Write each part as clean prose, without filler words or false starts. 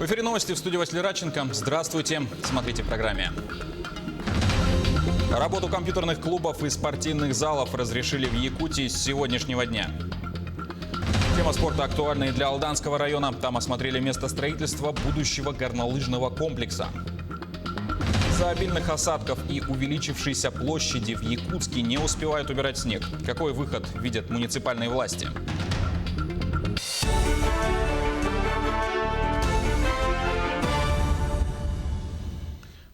В эфире новости, в студии Василий Радченко. Здравствуйте, смотрите в программе. Работу компьютерных клубов и спортивных залов разрешили в Якутии с сегодняшнего дня. Тема спорта актуальна и для Алданского района. Там осмотрели место строительства будущего горнолыжного комплекса. Из-за обильных осадков и увеличившейся площади в Якутске не успевают убирать снег. Какой выход видят муниципальные власти?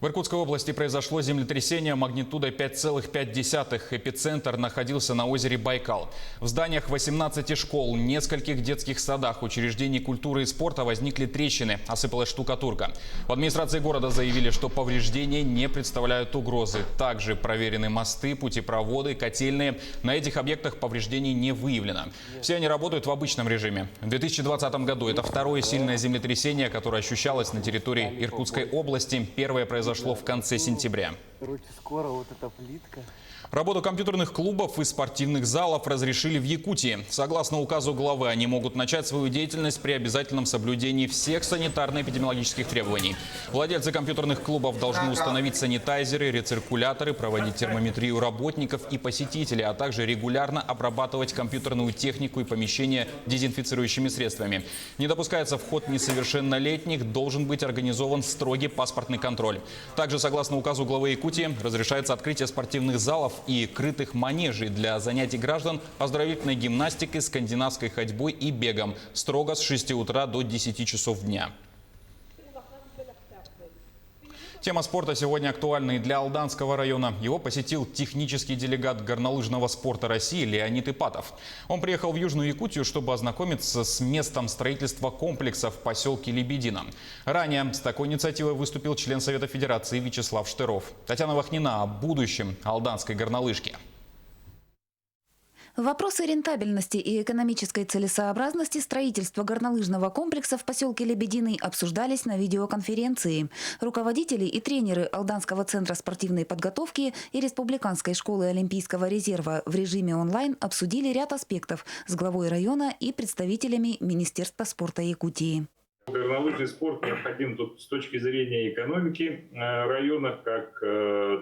В Иркутской области произошло землетрясение магнитудой 5,5. Эпицентр находился на озере Байкал. В зданиях 18 школ, нескольких детских садах, учреждений культуры и спорта возникли трещины, осыпалась штукатурка. В администрации города заявили, что повреждения не представляют угрозы. Также проверены мосты, путепроводы, котельные. На этих объектах повреждений не выявлено. Все они работают в обычном режиме. В 2020 году это второе сильное землетрясение, которое ощущалось на территории Иркутской области. Первое произошло в конце сентября. Скоро вот эта плитка. Работу компьютерных клубов и спортивных залов разрешили в Якутии. Согласно указу главы, они могут начать свою деятельность при обязательном соблюдении всех санитарно-эпидемиологических требований. Владельцы компьютерных клубов должны установить санитайзеры, рециркуляторы, проводить термометрию работников и посетителей, а также регулярно обрабатывать компьютерную технику и помещения дезинфицирующими средствами. Не допускается вход несовершеннолетних, должен быть организован строгий паспортный контроль. Также, согласно указу главы Якутии, разрешается открытие спортивных залов и крытых манежей для занятий граждан оздоровительной гимнастикой, скандинавской ходьбой и бегом строго с 6 утра до 10 часов дня. Тема спорта сегодня актуальна и для Алданского района. Его посетил технический делегат горнолыжного спорта России Леонид Ипатов. Он приехал в Южную Якутию, чтобы ознакомиться с местом строительства комплекса в поселке Лебедино. Ранее с такой инициативой выступил член Совета Федерации Вячеслав Штыров. Татьяна Вахнина о будущем алданской горнолыжки. Вопросы рентабельности и экономической целесообразности строительства горнолыжного комплекса в поселке Лебединый обсуждались на видеоконференции. Руководители и тренеры Алданского центра спортивной подготовки и Республиканской школы Олимпийского резерва в режиме онлайн обсудили ряд аспектов с главой района и представителями Министерства спорта Якутии. Горнолыжный спорт необходим тут с точки зрения экономики района, как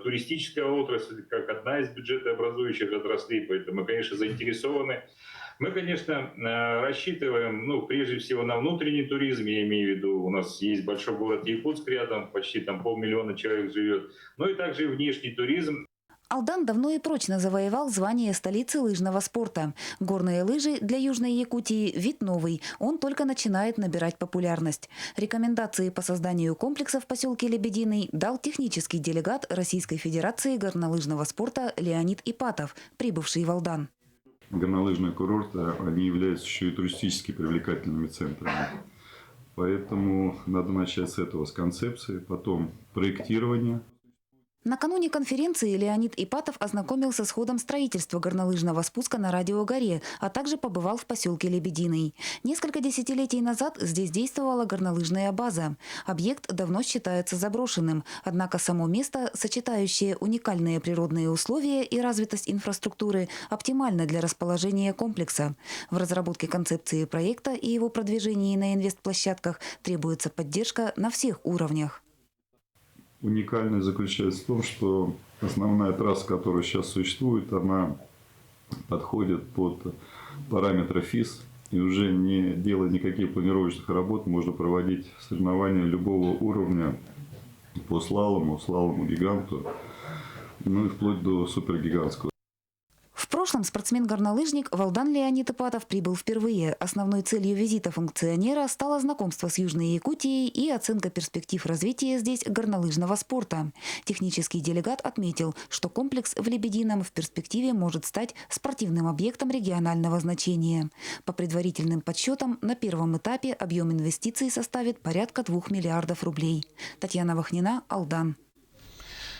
туристическая отрасль, как одна из бюджетообразующих отраслей. Поэтому мы, конечно, заинтересованы. Мы, конечно, рассчитываем, прежде всего, на внутренний туризм. Я имею в виду, у нас есть большой город Якутск рядом, почти там 500 000 человек живет. Но и также и внешний туризм. Алдан давно и прочно завоевал звание столицы лыжного спорта. Горные лыжи для Южной Якутии – вид новый. Он только начинает набирать популярность. Рекомендации по созданию комплекса в поселке Лебединый дал технический делегат Российской Федерации горнолыжного спорта Леонид Ипатов, прибывший в Алдан. Горнолыжные курорты, они являются еще и туристически привлекательными центрами. Поэтому надо начать с этого, с концепции, потом проектирование. Накануне конференции Леонид Ипатов ознакомился с ходом строительства горнолыжного спуска на Радиогоре, а также побывал в поселке Лебединый. Несколько десятилетий назад здесь действовала горнолыжная база. Объект давно считается заброшенным, однако само место, сочетающее уникальные природные условия и развитость инфраструктуры, оптимально для расположения комплекса. В разработке концепции проекта и его продвижении на инвестплощадках требуется поддержка на всех уровнях. Уникальность заключается в том, что основная трасса, которая сейчас существует, она подходит под параметры ФИС. И уже не делая никаких планировочных работ, можно проводить соревнования любого уровня по слалому, гиганту, и вплоть до супергигантского. В прошлом спортсмен-горнолыжник в Алдан Леонид Ипатов прибыл впервые. Основной целью визита функционера стало знакомство с Южной Якутией и оценка перспектив развития здесь горнолыжного спорта. Технический делегат отметил, что комплекс в Лебедином в перспективе может стать спортивным объектом регионального значения. По предварительным подсчетам, на первом этапе объем инвестиций составит порядка 2 миллиардов рублей. Татьяна Вахнина, Алдан.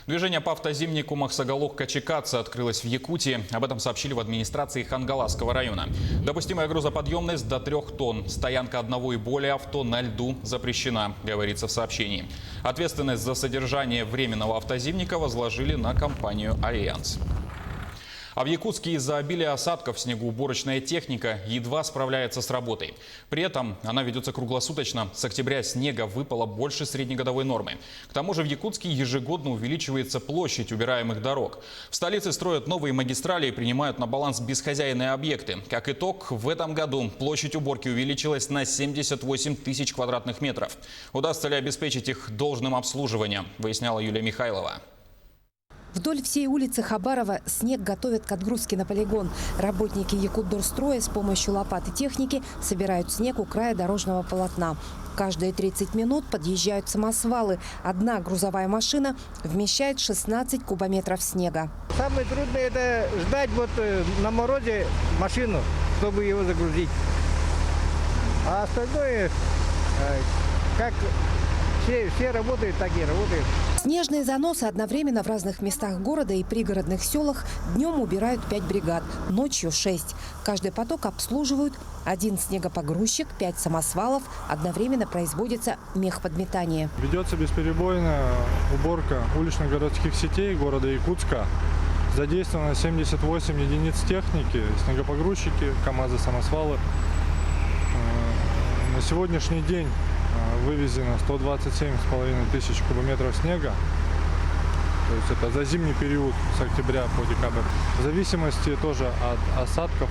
Движение по автозимнику Махсоголох-Качекаца открылось в Якутии. Об этом сообщили в администрации Хангаласского района. Допустимая грузоподъемность до 3 тонн. Стоянка одного и более авто на льду запрещена, говорится в сообщении. Ответственность за содержание временного автозимника возложили на компанию «Альянс». А в Якутске из-за обилия осадков снегоуборочная техника едва справляется с работой. При этом она ведется круглосуточно. С октября снега выпало больше среднегодовой нормы. К тому же в Якутске ежегодно увеличивается площадь убираемых дорог. В столице строят новые магистрали и принимают на баланс бесхозяйные объекты. Как итог, в этом году площадь уборки увеличилась на 78 тысяч квадратных метров. Удастся ли обеспечить их должным обслуживанием, выясняла Юлия Михайлова. Вдоль всей улицы Хабарова снег готовят к отгрузке на полигон. Работники Якутдорстроя с помощью лопат и техники собирают снег у края дорожного полотна. Каждые 30 минут подъезжают самосвалы. Одна грузовая машина вмещает 16 кубометров снега. Самое трудное – это ждать на морозе машину, чтобы его загрузить. А остальное, как все работают, так и работают. Снежные заносы одновременно в разных местах города и пригородных селах днем убирают 5 бригад, ночью 6. Каждый поток обслуживают 1 снегопогрузчик, 5 самосвалов. Одновременно производится мехподметание. Ведется бесперебойная уборка улично-городских сетей города Якутска. Задействовано 78 единиц техники, снегопогрузчики, КАМАЗы, самосвалы. На сегодняшний день вывезено 127,5 тысяч кубометров снега. То есть это за зимний период с октября по декабрь. В зависимости тоже от осадков.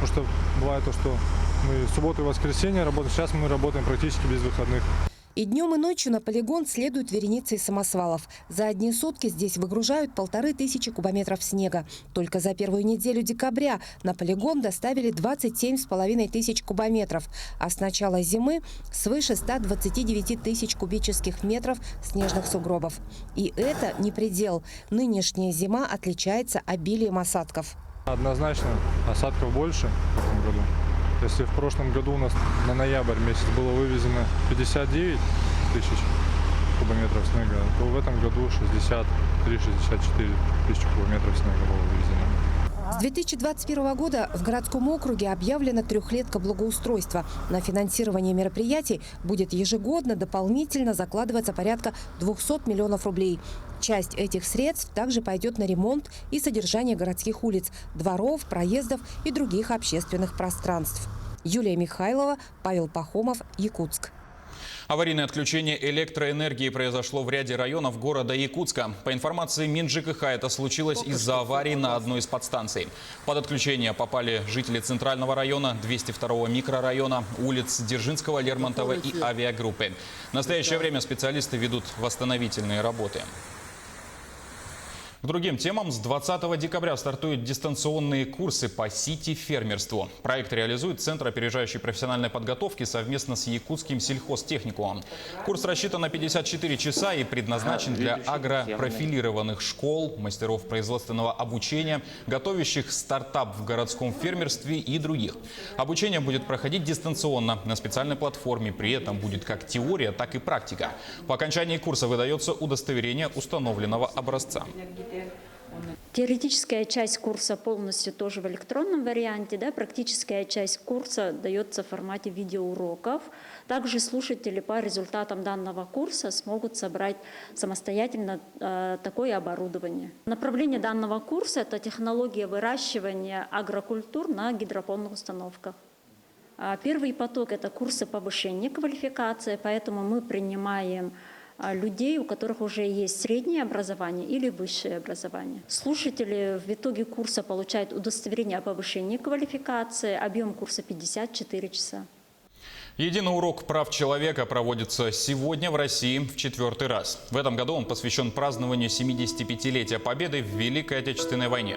Потому что бывает то, что мы субботу и воскресенье работаем. Сейчас мы работаем практически без выходных. И днем, и ночью на полигон следуют вереницы самосвалов. За одни сутки здесь выгружают 1500 кубометров снега. Только за первую неделю декабря на полигон доставили 27,5 тысяч кубометров. А с начала зимы свыше 129 тысяч кубических метров снежных сугробов. И это не предел. Нынешняя зима отличается обилием осадков. Однозначно осадков больше в этом году. Если в прошлом году у нас на ноябрь месяц было вывезено 59 тысяч кубометров снега, то в этом году 63-64 тысячи кубометров снега было вывезено. С 2021 года в городском округе объявлена трехлетка благоустройства. На финансирование мероприятий будет ежегодно дополнительно закладываться порядка 200 миллионов рублей. Часть этих средств также пойдет на ремонт и содержание городских улиц, дворов, проездов и других общественных пространств. Юлия Михайлова, Павел Пахомов, Якутск. Аварийное отключение электроэнергии произошло в ряде районов города Якутска. По информации МинЖКХ, это случилось из-за аварии на одной из подстанций. Под отключение попали жители Центрального района, 202-го микрорайона, улиц Дзержинского, Лермонтова и авиагруппы. В настоящее время специалисты ведут восстановительные работы. К другим темам. С 20 декабря стартуют дистанционные курсы по сити-фермерству. Проект реализует Центр опережающей профессиональной подготовки совместно с Якутским сельхозтехникумом. Курс рассчитан на 54 часа и предназначен для агропрофилированных школ, мастеров производственного обучения, готовящих стартап в городском фермерстве и других. Обучение будет проходить дистанционно на специальной платформе. При этом будет как теория, так и практика. По окончании курса выдается удостоверение установленного образца. Теоретическая часть курса полностью тоже в электронном варианте, да, практическая часть курса дается в формате видеоуроков. Также слушатели по результатам данного курса смогут собрать самостоятельно такое оборудование. Направление данного курса – это технология выращивания агрокультур на гидропонных установках. Первый поток – это курсы повышения квалификации, поэтому мы принимаем людей, у которых уже есть среднее образование или высшее образование. Слушатели в итоге курса получают удостоверение о повышении квалификации, объем курса 54 часа. Единый урок прав человека проводится сегодня в России в 4-й раз. В этом году он посвящен празднованию 75-летия Победы в Великой Отечественной войне.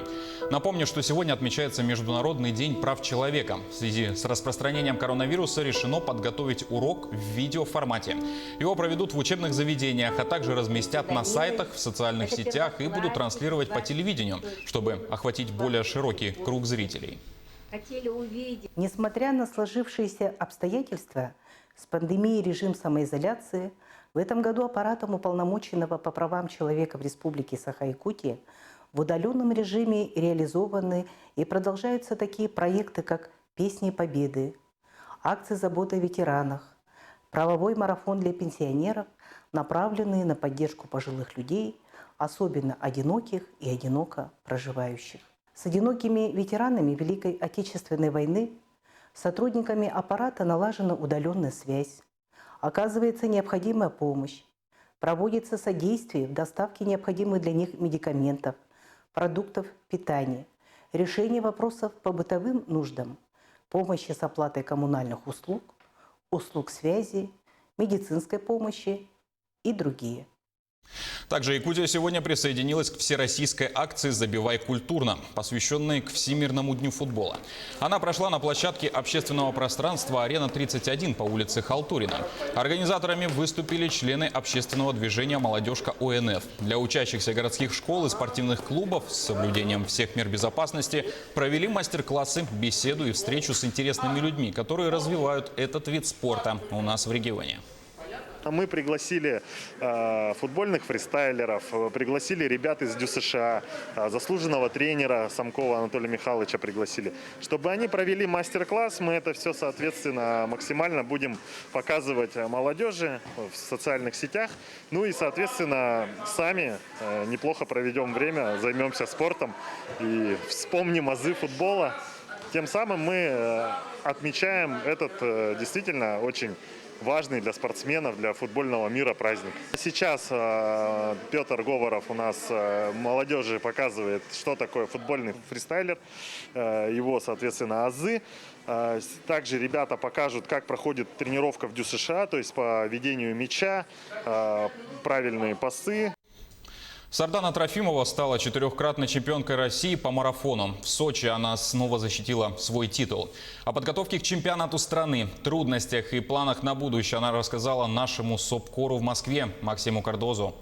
Напомню, что сегодня отмечается Международный день прав человека. В связи с распространением коронавируса решено подготовить урок в видеоформате. Его проведут в учебных заведениях, а также разместят на сайтах, в социальных сетях и будут транслировать по телевидению, чтобы охватить более широкий круг зрителей. Несмотря на сложившиеся обстоятельства, с пандемией режим самоизоляции, в этом году аппаратом уполномоченного по правам человека в Республике Саха-Якутия в удаленном режиме реализованы и продолжаются такие проекты, как «Песни Победы», акции заботы о ветеранах, правовой марафон для пенсионеров, направленные на поддержку пожилых людей, особенно одиноких и одиноко проживающих. С одинокими ветеранами Великой Отечественной войны, сотрудниками аппарата налажена удаленная связь, оказывается необходимая помощь, проводится содействие в доставке необходимых для них медикаментов, продуктов питания, решение вопросов по бытовым нуждам, помощи с оплатой коммунальных услуг, услуг связи, медицинской помощи и другие. Также Якутия сегодня присоединилась к всероссийской акции «Забивай культурно», посвященной к Всемирному дню футбола. Она прошла на площадке общественного пространства «Арена-31» по улице Халтурина. Организаторами выступили члены общественного движения «Молодежка ОНФ». Для учащихся городских школ и спортивных клубов с соблюдением всех мер безопасности провели мастер-классы, беседу и встречу с интересными людьми, которые развивают этот вид спорта у нас в регионе. Мы пригласили футбольных фристайлеров, пригласили ребят из ДЮСШ, заслуженного тренера Самкова Анатолия Михайловича пригласили. Чтобы они провели мастер-класс, мы это все, соответственно, максимально будем показывать молодежи в социальных сетях. Ну и, соответственно, сами неплохо проведем время, займемся спортом и вспомним азы футбола. Тем самым мы отмечаем этот действительно очень важный для спортсменов, для футбольного мира праздник. Сейчас Петр Говоров у нас молодежи показывает, что такое футбольный фристайлер, его, соответственно, азы. Также ребята покажут, как проходит тренировка в ДЮСШ, то есть по ведению мяча, правильные пасы. Сардана Трофимова стала 4-кратной чемпионкой России по марафону. В Сочи она снова защитила свой титул. О подготовке к чемпионату страны, трудностях и планах на будущее она рассказала нашему СОПКОРу в Москве Максиму Кардозу.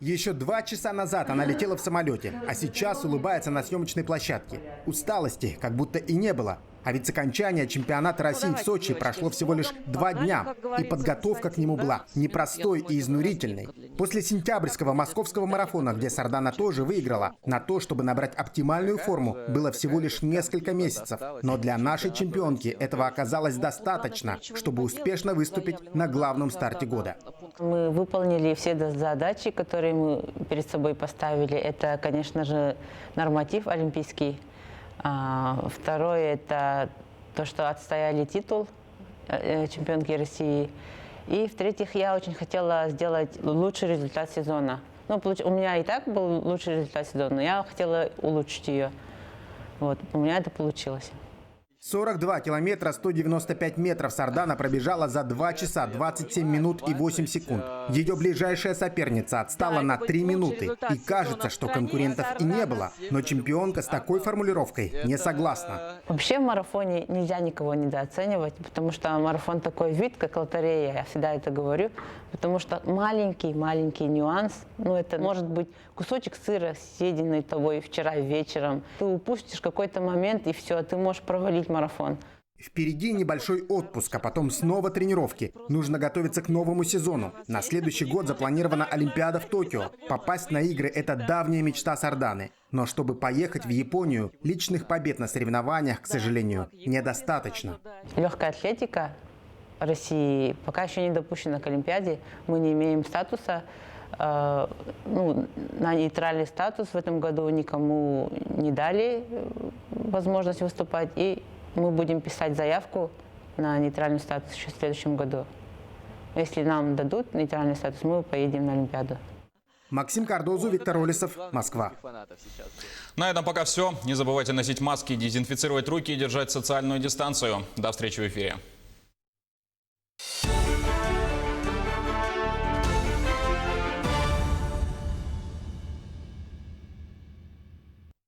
Еще 2 часа назад она летела в самолете, а сейчас улыбается на съемочной площадке. Усталости как будто и не было. А ведь с окончания чемпионата России в Сочи прошло всего лишь 2 дня. И подготовка к нему была непростой и изнурительной. После сентябрьского московского марафона, где Сардана тоже выиграла, на то, чтобы набрать оптимальную форму, было всего лишь несколько месяцев. Но для нашей чемпионки этого оказалось достаточно, чтобы успешно выступить на главном старте года. Мы выполнили все задачи, которые мы перед собой поставили. Это, конечно же, норматив олимпийский. Второе – это то, что отстояли титул чемпионки России. И в-третьих, я очень хотела сделать лучший результат сезона. Ну, у меня и так был лучший результат сезона, но я хотела улучшить ее. Вот, у меня это получилось. 42 километра 195 метров Сардана пробежала за 2 часа 27 минут и 8 секунд. Ее ближайшая соперница отстала на 3 минуты. И кажется, что конкурентов и не было. Но чемпионка с такой формулировкой не согласна. Вообще в марафоне нельзя никого недооценивать, потому что марафон такой вид, как лотерея, я всегда это говорю. Потому что маленький нюанс, ну это может быть кусочек сыра, съеденный тобой вчера вечером. Ты упустишь какой-то момент и все, ты можешь провалить марафон. Впереди небольшой отпуск, а потом снова тренировки. Нужно готовиться к новому сезону. На следующий год запланирована Олимпиада в Токио. Попасть на игры – это давняя мечта Сарданы. Но чтобы поехать в Японию, личных побед на соревнованиях, к сожалению, недостаточно. Легкая атлетика России пока еще не допущена к Олимпиаде. Мы не имеем статуса. На нейтральный статус в этом году никому не дали возможность выступать. И мы будем писать заявку на нейтральный статус еще в следующем году. Если нам дадут нейтральный статус, мы поедем на Олимпиаду. Максим Кардозу, Виктор Олесов, Москва. На этом пока все. Не забывайте носить маски, дезинфицировать руки и держать социальную дистанцию. До встречи в эфире.